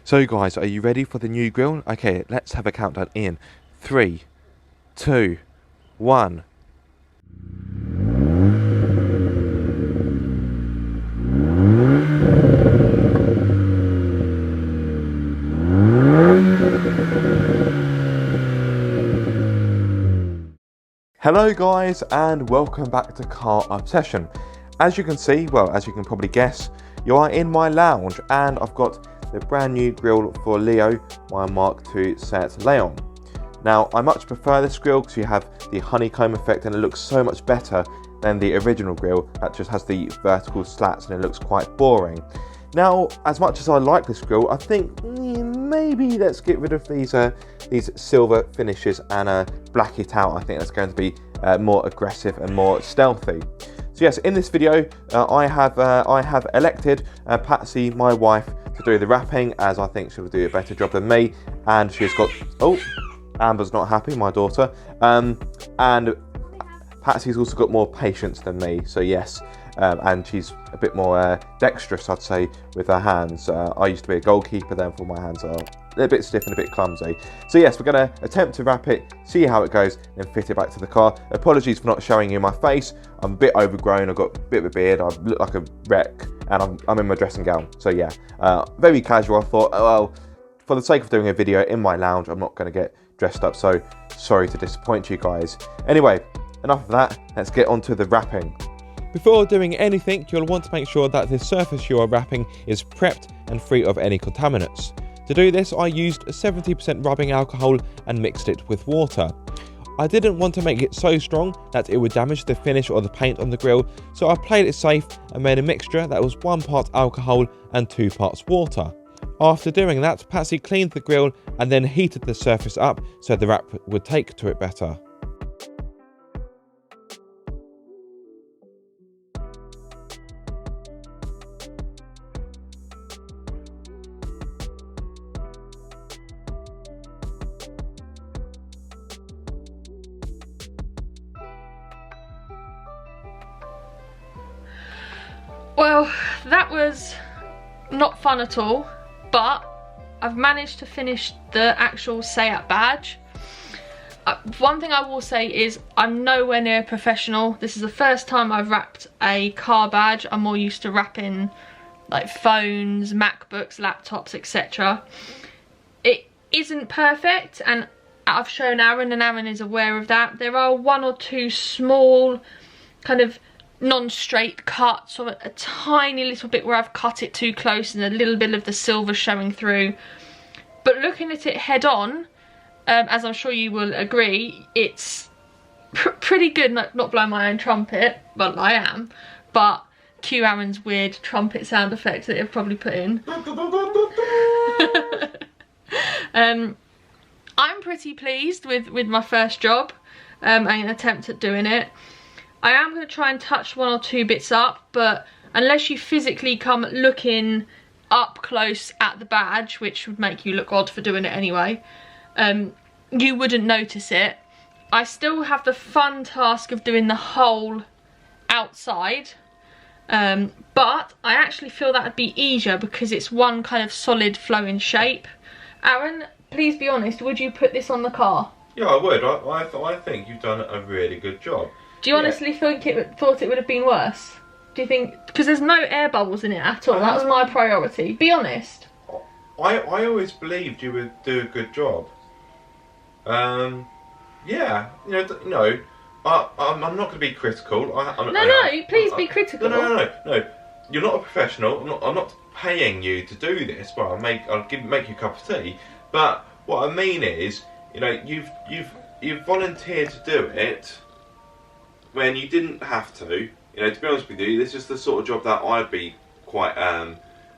So guys, are you ready for the new grill? Okay, let's have a countdown in 3, 2, 1. Hello guys, and welcome back to Car Obsession. As you can see, well, as you can probably guess, you are in my lounge, and I've got the brand new grill for Leo, my Mark II set Leon. Now, I much prefer this grill because you have the honeycomb effect and it looks so much better than the original grill that just has the vertical slats and it looks quite boring. Now, as much as I like this grill, I think maybe let's get rid of these silver finishes and black it out. I think that's going to be more aggressive and more stealthy. So yes, in this video, I have elected Patsy, my wife, to do the wrapping, as I think she'll do a better job than me. And she's got, oh, Amber's not happy, my daughter. And Patsy's also got more patience than me, so yes. And she's a bit more dexterous, I'd say, with her hands. I used to be a goalkeeper, therefore my hands are a little bit stiff and a bit clumsy. So yes, we're going to attempt to wrap it, see how it goes, then fit it back to the car. Apologies for not showing you my face. I'm a bit overgrown, I've got a bit of a beard, I look like a wreck, and I'm in my dressing gown. So yeah, very casual. I thought, oh, well, for the sake of doing a video in my lounge, I'm not going to get dressed up, so sorry to disappoint you guys. Anyway, enough of that, let's get on to the wrapping. Before doing anything, you'll want to make sure that the surface you are wrapping is prepped and free of any contaminants. To do this, I used 70% rubbing alcohol and mixed it with water. I didn't want to make it so strong that it would damage the finish or the paint on the grill, so I played it safe and made a mixture that was 1 part alcohol and 2 parts water. After doing that, Patsy cleaned the grill and then heated the surface up so the wrap would take to it better. Well, that was not fun at all, but I've managed to finish the actual Seat badge. One thing I will say is I'm nowhere near professional. This is the first time I've wrapped a car badge. I'm more used to wrapping like phones, MacBooks, laptops, etc. It isn't perfect, and I've shown Aaron and Aaron is aware of that. There are 1 or 2 small kind of non-straight cuts, or a tiny little bit where I've cut it too close and a little bit of the silver showing through. But looking at it head on, as I'm sure you will agree, it's pretty good. Not blowing my own trumpet, well, I am, but cue Aaron's weird trumpet sound effects that he've probably put in. I'm pretty pleased with my first job and an attempt at doing it. I am going to try and touch 1 or 2 bits up, but unless you physically come looking up close at the badge, which would make you look odd for doing it anyway, you wouldn't notice it. I still have the fun task of doing the whole outside, but I actually feel that would be easier because it's one kind of solid flowing shape. Aaron, please be honest, would you put this on the car? Yeah, I would. I think you've done a really good job. Do you honestly thought it would have been worse? Do you think, because there's no air bubbles in it at all? That was my priority. Be honest. I always believed you would do a good job. Yeah, no. I'm not going to be critical. Please be critical. No. You're not a professional. I'm not paying you to do this. Well, I'll make you a cup of tea. But what I mean is, you've volunteered to do it when you didn't have to. To be honest with you, this is the sort of job that I'd be quite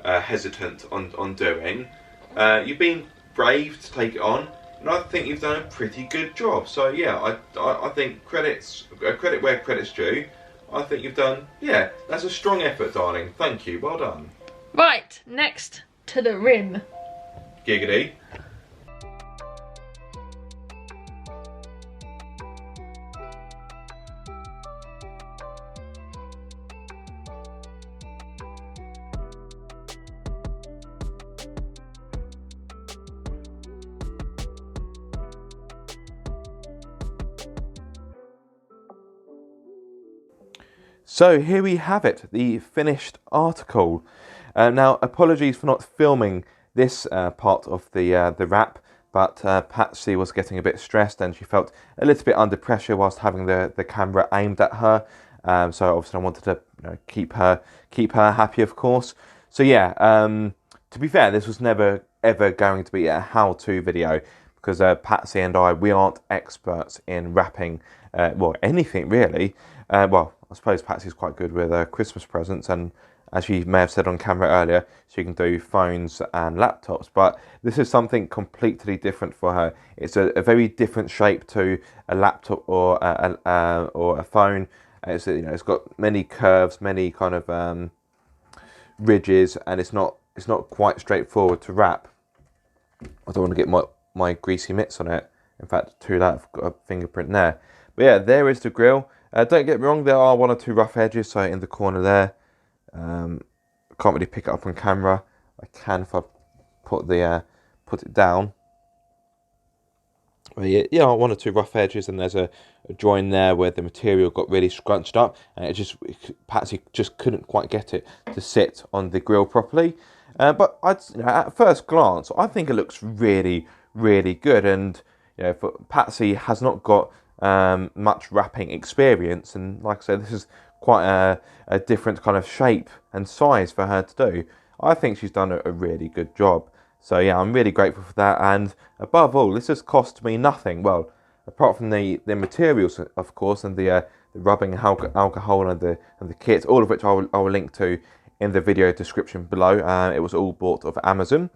hesitant on doing. You've been brave to take it on, and I think you've done a pretty good job. So yeah, I think credit where credit's due. I think you've done, yeah, that's a strong effort, darling. Thank you, well done. Right, next to the rim. Giggity. So here we have it, the finished article. Now, apologies for not filming this part of the wrap, but Patsy was getting a bit stressed and she felt a little bit under pressure whilst having the camera aimed at her. So obviously I wanted to keep her happy, of course. So yeah, to be fair, this was never ever going to be a how-to video because Patsy and we aren't experts in wrapping, well, anything really. Well, I suppose Patsy's quite good with Christmas presents, and as she may have said on camera earlier, she can do phones and laptops, but this is something completely different for her. It's a very different shape to a laptop or a phone. It's got many curves, many kind of ridges, and it's not quite straightforward to wrap. I don't want to get my greasy mitts on it. In fact, too late, I've got a fingerprint there. But yeah, there is the grill. Don't get me wrong, there are one or two rough edges, so in the corner there. Can't really pick it up on camera. I can if I put it down. But yeah, one or two rough edges, and there's a join there where the material got really scrunched up, and Patsy just couldn't quite get it to sit on the grill properly. But at first glance, I think it looks really, really good. And Patsy has not got much wrapping experience, and like I said, this is quite a different kind of shape and size for her to do. I think she's done a really good job. So yeah, I'm really grateful for that. And above all, this has cost me nothing. Well, apart from the materials, of course, and the rubbing alcohol and the kit, all of which I will link to in the video description below. It was all bought off Amazon.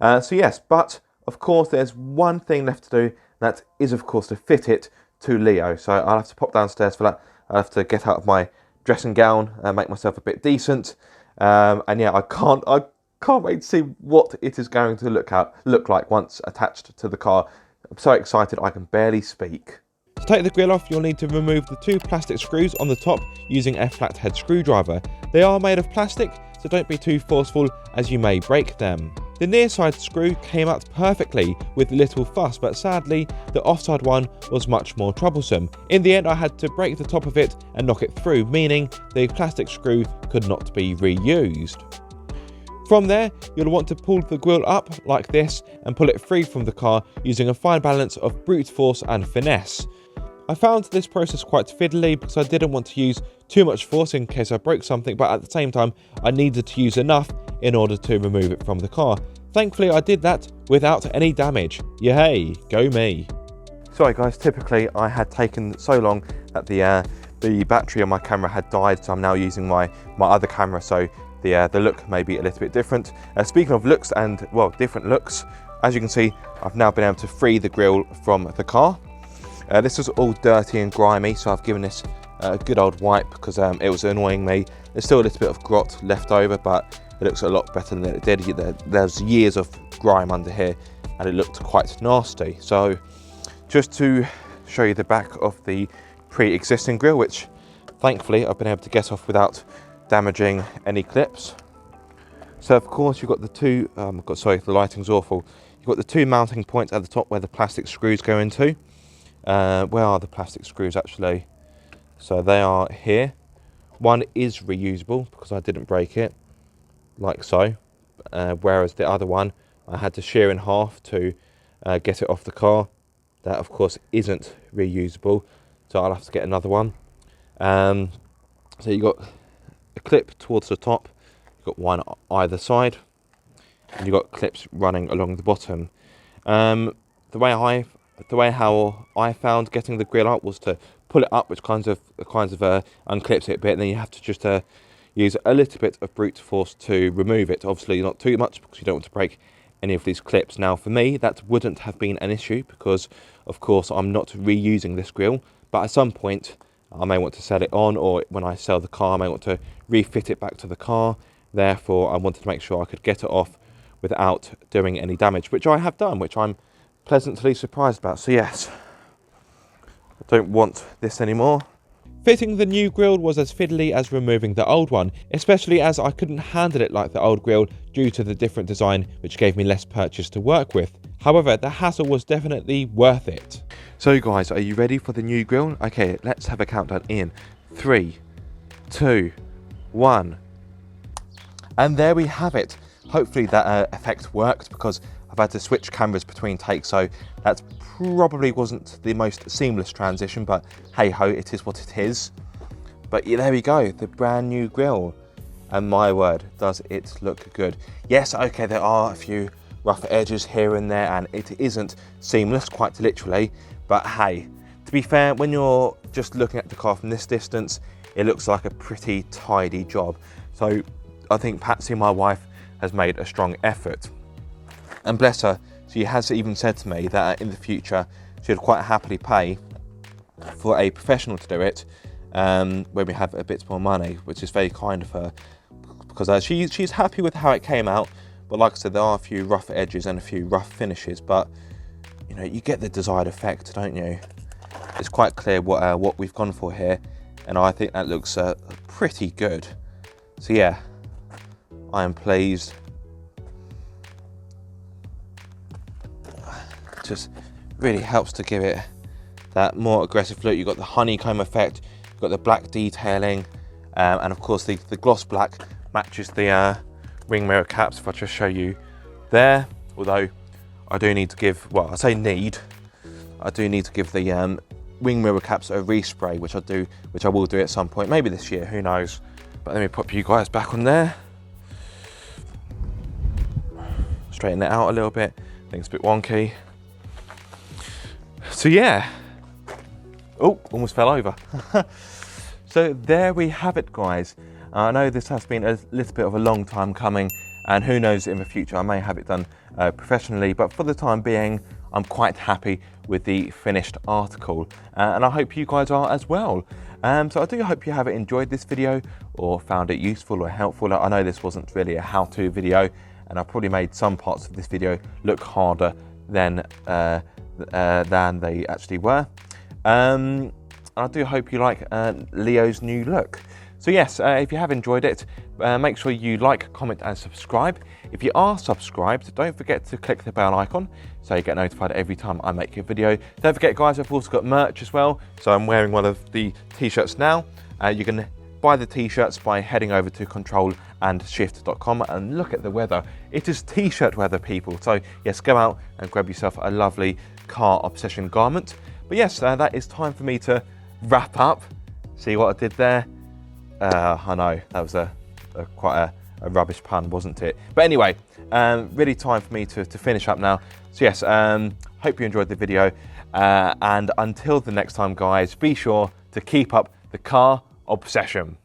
So yes, but of course there's one thing left to do. That is, of course, to fit it to Leo. So I'll have to pop downstairs for that. I'll have to get out of my dressing gown and make myself a bit decent. And yeah, I can't wait to see what it is going to look like once attached to the car. I'm so excited I can barely speak. To take the grill off, you'll need to remove the two plastic screws on the top using a flathead screwdriver. They are made of plastic, so don't be too forceful as you may break them. The near side screw came out perfectly with little fuss, but sadly the offside one was much more troublesome. In the end, I had to break the top of it and knock it through, meaning the plastic screw could not be reused. From there, you'll want to pull the grill up like this and pull it free from the car using a fine balance of brute force and finesse. I found this process quite fiddly because I didn't want to use too much force in case I broke something, but at the same time I needed to use enough in order to remove it from the car. Thankfully I did that without any damage. Yay, go me. Sorry guys, typically I had taken so long that the battery on my camera had died, so I'm now using my other camera, so the look may be a little bit different. Speaking of looks and, well, different looks, as you can see, I've now been able to free the grill from the car. This was all dirty and grimy, so I've given this a good old wipe because it was annoying me. There's still a little bit of grot left over, but it looks a lot better than it did. There's years of grime under here and it looked quite nasty. So just to show you the back of the pre-existing grill, which thankfully I've been able to get off without damaging any clips. So of course you've got the two, sorry, the lighting's awful. You've got the two mounting points at the top where the plastic screws go into. Where are the plastic screws actually? So they are here. One is reusable because I didn't break it, like so. Whereas the other one, I had to shear in half to get it off the car. That of course isn't reusable, so I'll have to get another one. So you've got a clip towards the top, you've got one either side, and you've got clips running along the bottom. The way how I found getting the grill out was to pull it up, which kinds of unclips it a bit, and then you have to just use a little bit of brute force to remove it. Obviously not too much because you don't want to break any of these clips. Now for me that wouldn't have been an issue because of course I'm not reusing this grill, but at some point I may want to sell it on, or when I sell the car I may want to refit it back to the car. Therefore I wanted to make sure I could get it off without doing any damage, which I have done, which I'm pleasantly surprised about. So yes, I don't want this anymore. Fitting the new grille was as fiddly as removing the old one, especially as I couldn't handle it like the old grille due to the different design, which gave me less purchase to work with. However, the hassle was definitely worth it. So guys, are you ready for the new grille? Okay, let's have a countdown in 3, 2, 1. And there we have it. Hopefully that effect worked, because I've had to switch cameras between takes, so that probably wasn't the most seamless transition, but hey ho, it is what it is. But yeah, there we go, the brand new grille. And my word, does it look good. Yes, okay, there are a few rough edges here and there, and it isn't seamless, quite literally, but hey, to be fair, when you're just looking at the car from this distance, it looks like a pretty tidy job. So I think Patsy, my wife, has made a strong effort. And bless her, she has even said to me that in the future, she'd quite happily pay for a professional to do it when we have a bit more money, which is very kind of her, because she's happy with how it came out. But like I said, there are a few rough edges and a few rough finishes, but you know, you get the desired effect, don't you? It's quite clear what we've gone for here, and I think that looks pretty good. So yeah, I am pleased. Just really helps to give it that more aggressive look. You've got the honeycomb effect, you've got the black detailing, and of course the gloss black matches the wing mirror caps. If I just show you there, although I do need to give, well, I say need, I do need to give the wing mirror caps a respray, which I will do at some point, maybe this year, who knows. But let me pop you guys back on there, straighten it out a little bit. I think it's a bit wonky. So yeah, oh, almost fell over. So there we have it, guys. I know this has been a little bit of a long time coming, and who knows, in the future I may have it done professionally, but for the time being I'm quite happy with the finished article, and I hope you guys are as well. So I do hope you have enjoyed this video or found it useful or helpful. I know this wasn't really a how-to video, and I probably made some parts of this video look harder than they actually were. I do hope you like Leo's new look. So yes, if you have enjoyed it, make sure you like, comment and subscribe. If you are subscribed, don't forget to click the bell icon so you get notified every time I make a video. Don't forget, guys, I've also got merch as well. So I'm wearing one of the t-shirts now. You can buy the t-shirts by heading over to controlandshift.com, and look at the weather. It is t-shirt weather, people. So yes, go out and grab yourself a lovely car obsession garment. But yes, that is time for me to wrap up. See what I did there? I know, that was quite a rubbish pun, wasn't it? But anyway, really time for me to finish up now. So yes, hope you enjoyed the video. And until the next time, guys, be sure to keep up the car obsession.